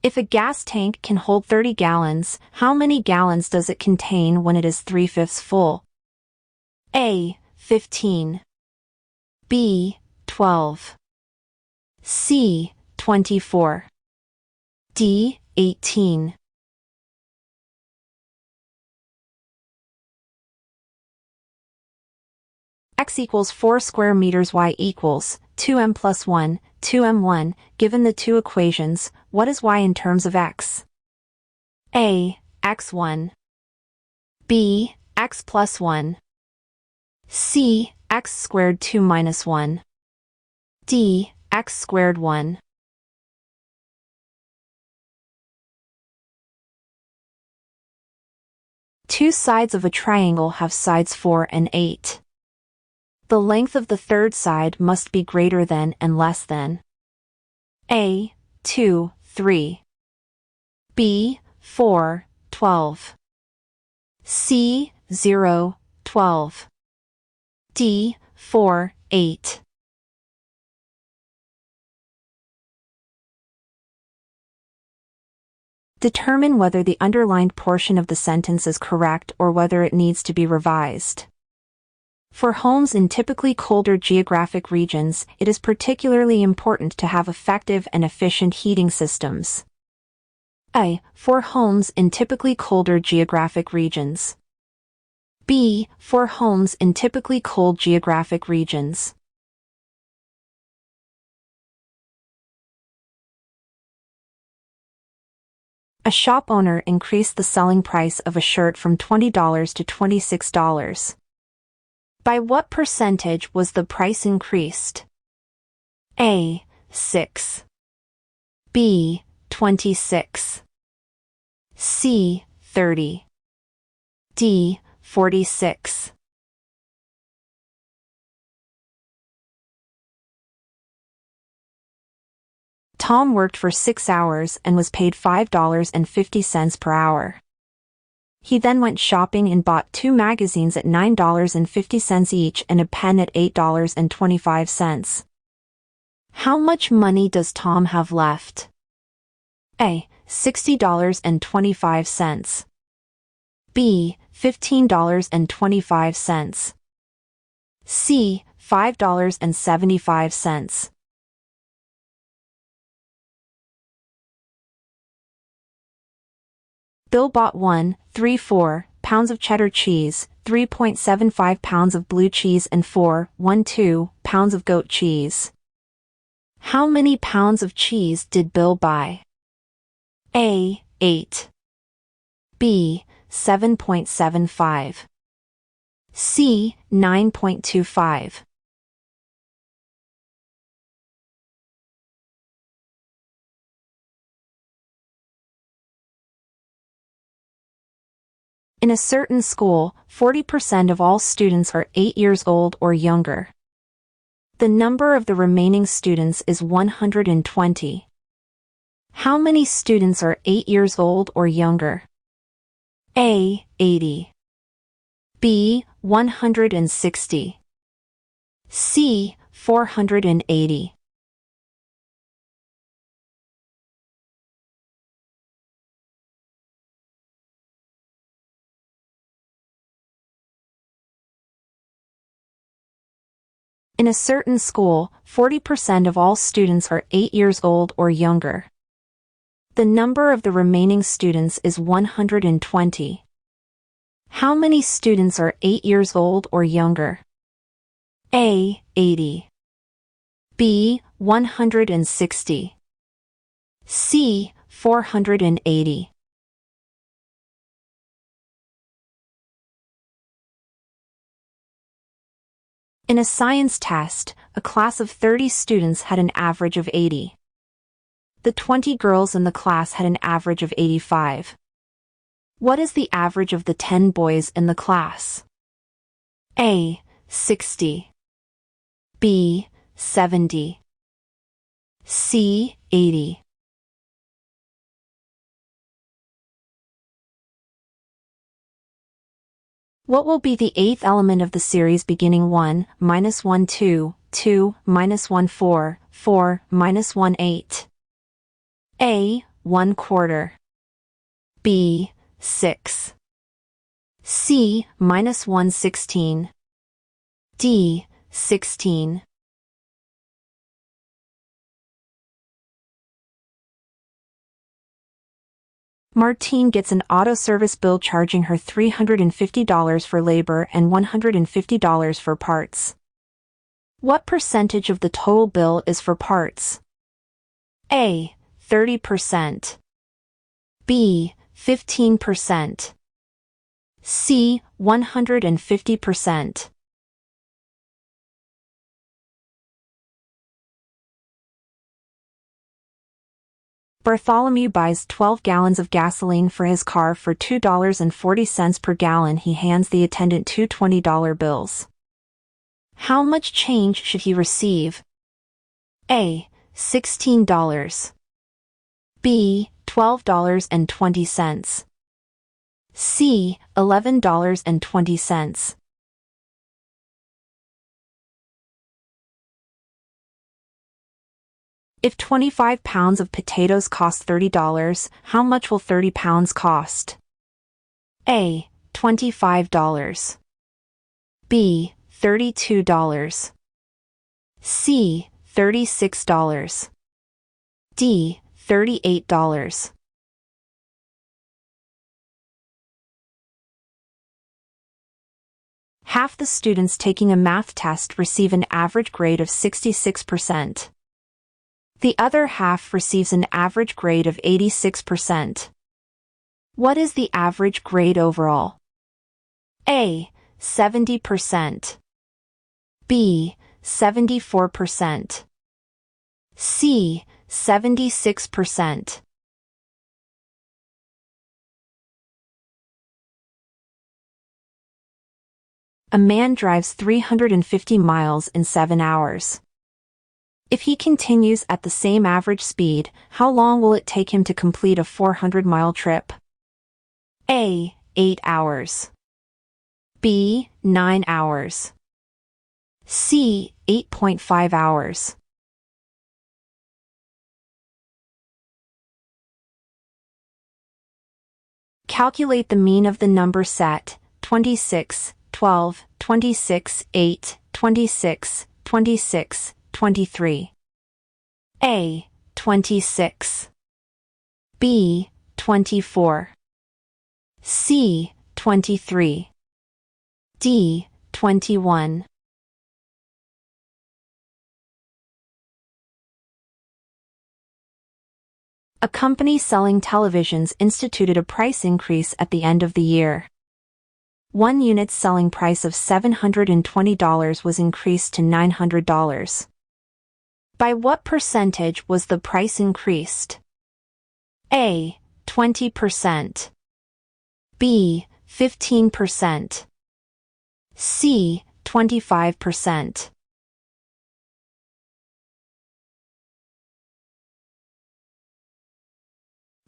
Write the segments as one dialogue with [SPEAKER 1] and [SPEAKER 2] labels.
[SPEAKER 1] If a gas tank can hold 30 gallons, how many gallons does it contain when it is 3/5 full? A. 15. B. 12. C. 24. D. 18. X equals 4 square meters, y equals 2m plus 1, 2m1. Given the two equations, what is y in terms of x? A. x1. B. x plus 1. C. x squared 2 minus 1. D. x squared 1. Two sides of a triangle have sides 4 and 8. The length of the third side must be greater than and less than A. 2, 3. B. 4, 12. C. 0, 12. D. 4, 8. Determine whether the underlined portion of the sentence is correct or whether it needs to be revised. For homes in typically colder geographic regions, it is particularly important to have effective and efficient heating systems. A. For homes in typically colder geographic regions. B. For homes in typically cold geographic regions. A shop owner increased the selling price of a shirt from $20 to $26. By what percentage was the price increased? A. 6. B. 26. C. 30. D. 46. Tom worked for 6 hours and was paid $5.50 per hour. He then went shopping and bought 2 magazines at $9.50 each and a pen at $8.25. How much money does Tom have left? A. $60.25. B. $15.25. C. $5.75. Bill bought 1.34 pounds of cheddar cheese, 3.75 pounds of blue cheese and 4.12 pounds of goat cheese. How many pounds of cheese did Bill buy? A. 8. B. 7.75. C. 9.25. In a certain school, 40% of all students are 8 years old or younger. The number of the remaining students is 120. How many students are 8 years old or younger? A. 80. B. 160. C. 480. In a certain school, 40% of all students are 8 years old or younger. The number of the remaining students is 120. How many students are 8 years old or younger? A. 80. B. 160. C. 480. In a science test, a class of 30 students had an average of 80. The 20 girls in the class had an average of 85. What is the average of the 10 boys in the class? A. 60. B. 70. C. 80. What will be the eighth element of the series beginning 1, minus 1, 2, 2, minus 1, 4, 4, minus 1, 8? A. 1/4. B. 6. C. -1/16. D. 16. Martine gets an auto service bill charging her $350 for labor and $150 for parts. What percentage of the total bill is for parts? A. 30%. B. 15%. C. 150%. Bartholomew buys 12 gallons of gasoline for his car for $2.40 per gallon. He hands the attendant two $20 bills. How much change should he receive? A. $16. B. $12.20. C. $11.20. If 25 pounds of potatoes cost $30, how much will 30 pounds cost? A. $25. B. $32. C. $36. D. $38. Half the students taking a math test receive an average grade of 66%. The other half receives an average grade of 86%. What is the average grade overall? A. 70%. B. 74%. C. 76%. A man drives 350 miles in 7 hours. If he continues at the same average speed, how long will it take him to complete a 400-mile trip? A. 8 hours. B. 9 hours. C. 8.5 hours. Calculate the mean of the number set, 26, 12, 26, 8, 26, 26, 23. A. 26. B. 24. C. 23. D. 21. A company selling televisions instituted a price increase at the end of the year. One unit's selling price of $720 was increased to $900. By what percentage was the price increased? A. 20%. B. 15%. C. 25%.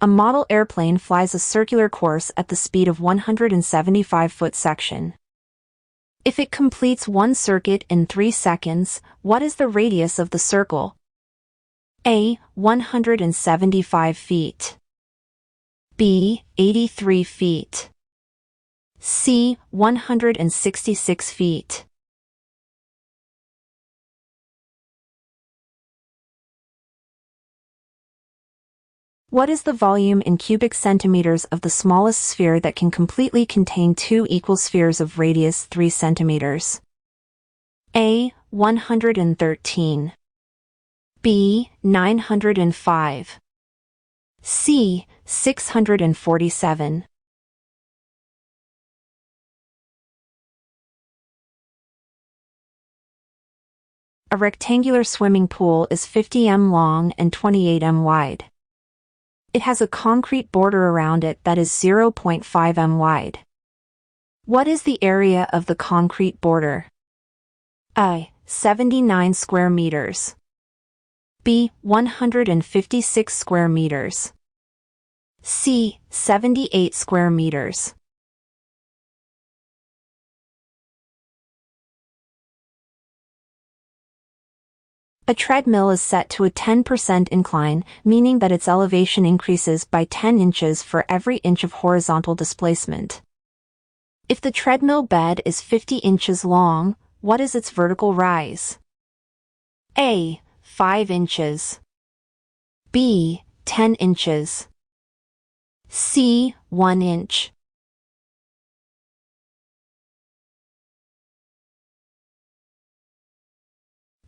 [SPEAKER 1] A model airplane flies a circular course at the speed of 175-foot section. If it completes one circuit in 3 seconds, what is the radius of the circle? A. 175 feet. B. 83 feet. C. 166 feet. What is the volume in cubic centimeters of the smallest sphere that can completely contain two equal spheres of radius 3 centimeters? A. 113. B. 905. C. 647. A rectangular swimming pool is 50 m long and 28 m wide. It has a concrete border around it that is 0.5 m wide. What is the area of the concrete border? A. 79 square meters. B. 156 square meters. C. 78 square meters. A treadmill is set to a 10% incline, meaning that its elevation increases by 10 inches for every inch of horizontal displacement. If the treadmill bed is 50 inches long, what is its vertical rise? A. 5 inches. B. 10 inches. C. 1 inch.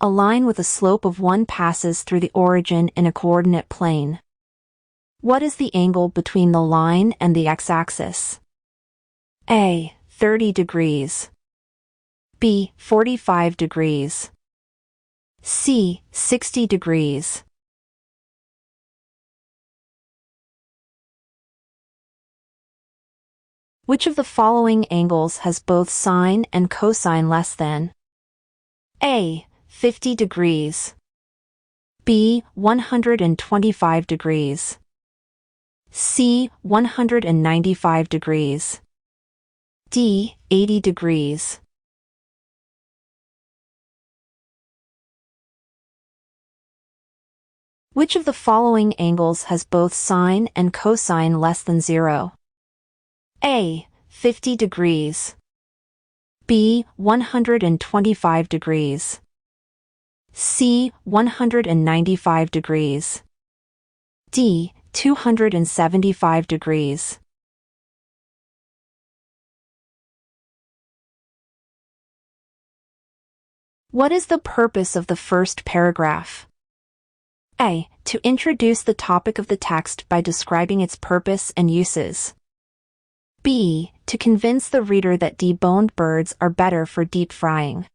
[SPEAKER 1] A line with a slope of 1 passes through the origin in a coordinate plane. What is the angle between the line and the x-axis? A. 30 degrees. B. 45 degrees. C. 60 degrees. Which of the following angles has both sine and cosine less than? A. 50 degrees. B. 125 degrees. C. 195 degrees. D. 80 degrees. Which of the following angles has both sine and cosine less than 0? A. 50 degrees. B. 125 degrees. C. 195 degrees. D. 275 degrees. What is the purpose of the first paragraph? A. To introduce the topic of the text by describing its purpose and uses. B. To convince the reader that deboned birds are better for deep frying.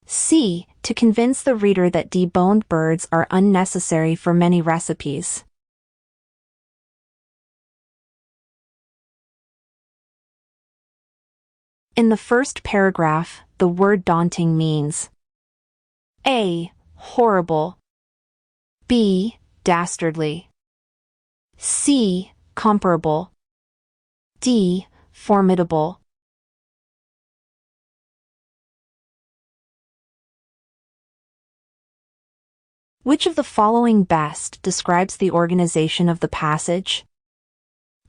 [SPEAKER 1] C. To convince the reader that deboned birds are unnecessary for many recipes. In the first paragraph, the word daunting means A. Horrible. B. Dastardly. C. Comparable. D. Formidable. Which of the following best describes the organization of the passage?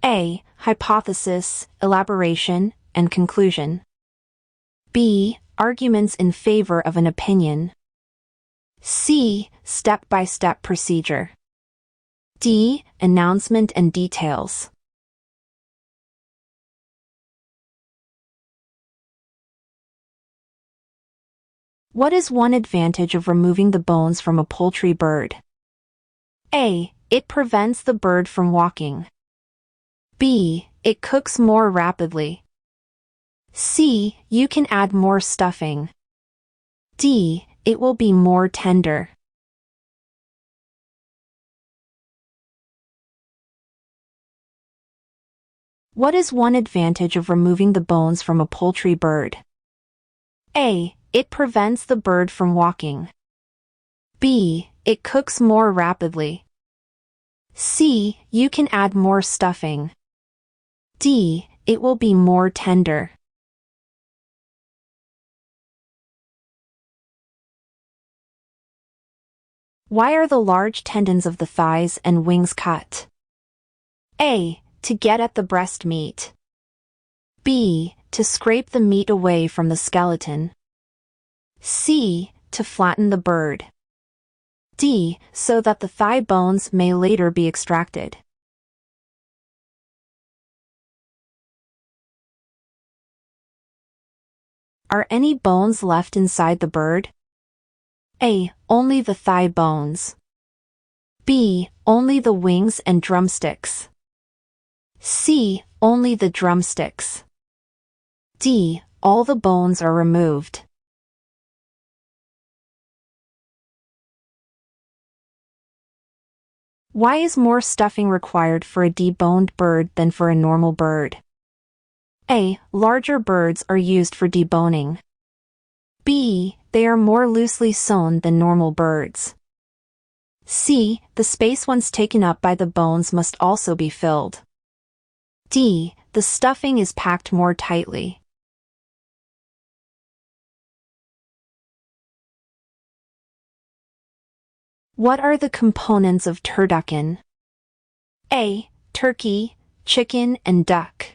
[SPEAKER 1] A. Hypothesis, elaboration, and conclusion. B. Arguments in favor of an opinion. C. Step-by-step procedure. D. Announcement and details. What is one advantage of removing the bones from a poultry bird? A. It prevents the bird from walking. B. It cooks more rapidly. C. You can add more stuffing. D. It will be more tender. What is one advantage of removing the bones from a poultry bird? A. It prevents the bird from walking. B. It cooks more rapidly. C. You can add more stuffing. D. It will be more tender. Why are the large tendons of the thighs and wings cut? A. To get at the breast meat. B. To scrape the meat away from the skeleton. C. To flatten the bird. D. So that the thigh bones may later be extracted. Are any bones left inside the bird? A. Only the thigh bones. B. Only the wings and drumsticks. C. Only the drumsticks. D. All the bones are removed. Why is more stuffing required for a deboned bird than for a normal bird? A. Larger birds are used for deboning. B. They are more loosely sewn than normal birds. C. The space once taken up by the bones must also be filled. D. The stuffing is packed more tightly. What are the components of turducken? A. Turkey, chicken, and duck.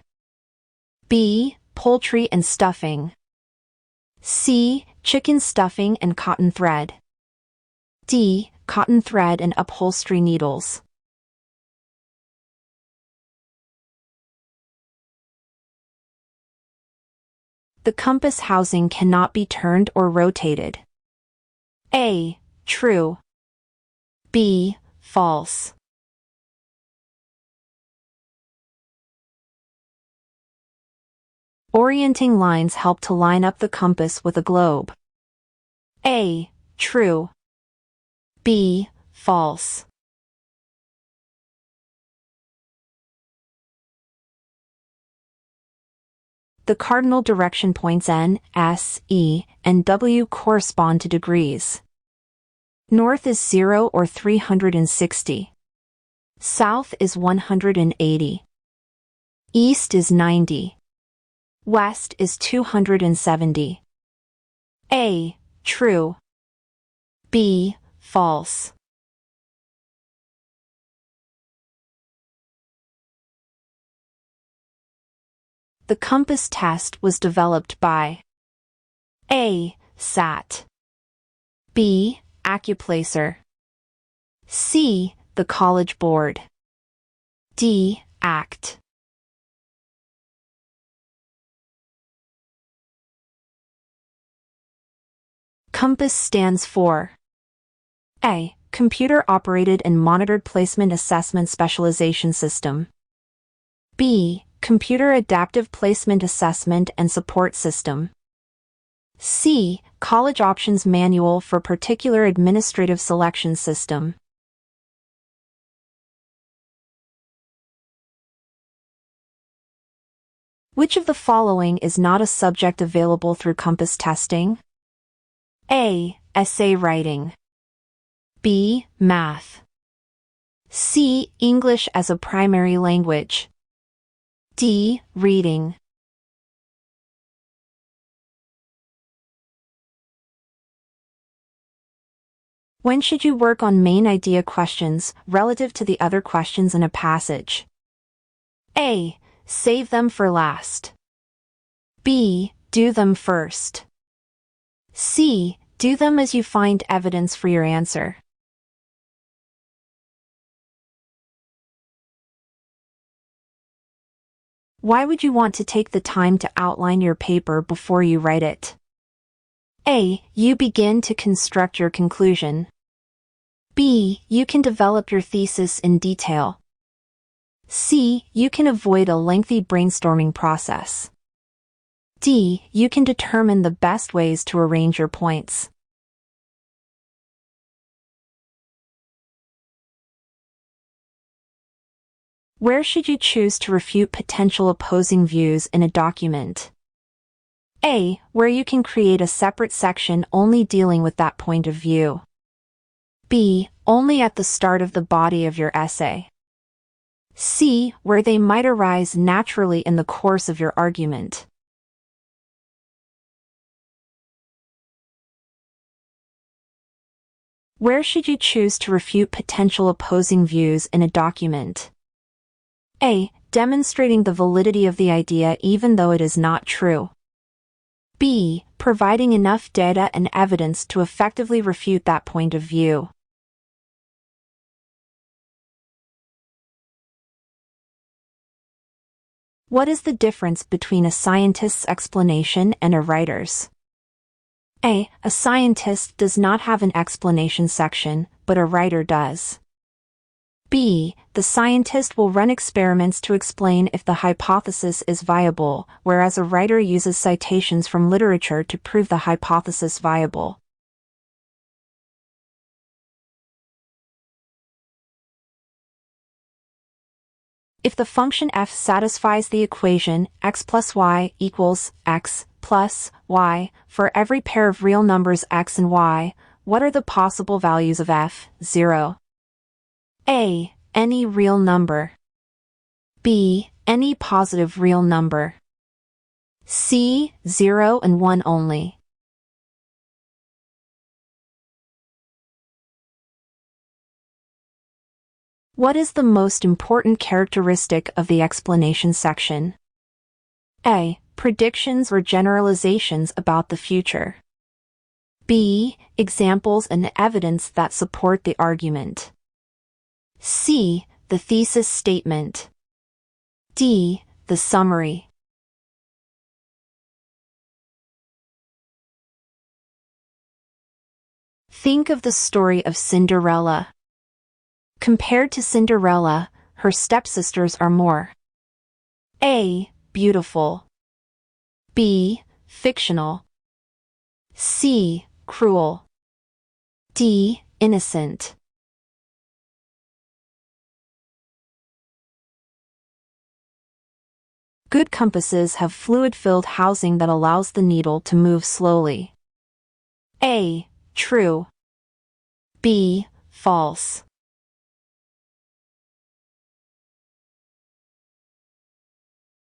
[SPEAKER 1] B. Poultry and stuffing. C. Chicken stuffing and cotton thread. D. Cotton thread and upholstery needles. The compass housing cannot be turned or rotated. A. True. B. False. Orienting lines help to line up the compass with a globe. A. True. B. False. The cardinal direction points N, S, E, and W correspond to degrees. North is 0 or 360. South is 180. East is 90. West is 270. A. True. B. False. The compass test was developed by A. SAT. B. Accuplacer. C. The College Board. D. ACT. Compass stands for A. Computer-operated and monitored placement assessment specialization system. B. Computer adaptive placement assessment and support system. C. College options manual for particular administrative selection system. Which of the following is not a subject available through compass testing? A. Essay writing. B. Math. C. English as a primary language. D. Reading. When should you work on main idea questions relative to the other questions in a passage? A. Save them for last. B. Do them first. C. Do them as you find evidence for your answer. Why would you want to take the time to outline your paper before you write it? A. You begin to construct your conclusion. B. You can develop your thesis in detail. C. You can avoid a lengthy brainstorming process. D. You can determine the best ways to arrange your points. Where should you choose to refute potential opposing views in a document? A. Where you can create a separate section only dealing with that point of view. B. Only at the start of the body of your essay. C. Where they might arise naturally in the course of your argument. Where should you choose to refute potential opposing views in a document? A. Demonstrating the validity of the idea even though it is not true. B. Providing enough data and evidence to effectively refute that point of view. What is the difference between a scientist's explanation and a writer's? A. A scientist does not have an explanation section, but a writer does. B. The scientist will run experiments to explain if the hypothesis is viable, whereas a writer uses citations from literature to prove the hypothesis viable. If the function f satisfies the equation x plus y equals x plus y for every pair of real numbers x and y, what are the possible values of f? 0. A. Any real number. B. Any positive real number. C. 0 and 1 only. What is the most important characteristic of the explanation section? A. Predictions or generalizations about the future. B. Examples and evidence that support the argument. C. The thesis statement. D. The summary. Think of the story of Cinderella. Compared to Cinderella, her stepsisters are more A. Beautiful. B. Fictional. C. Cruel. D. Innocent. Good compasses have fluid-filled housing that allows the needle to move slowly. A. True. B. False.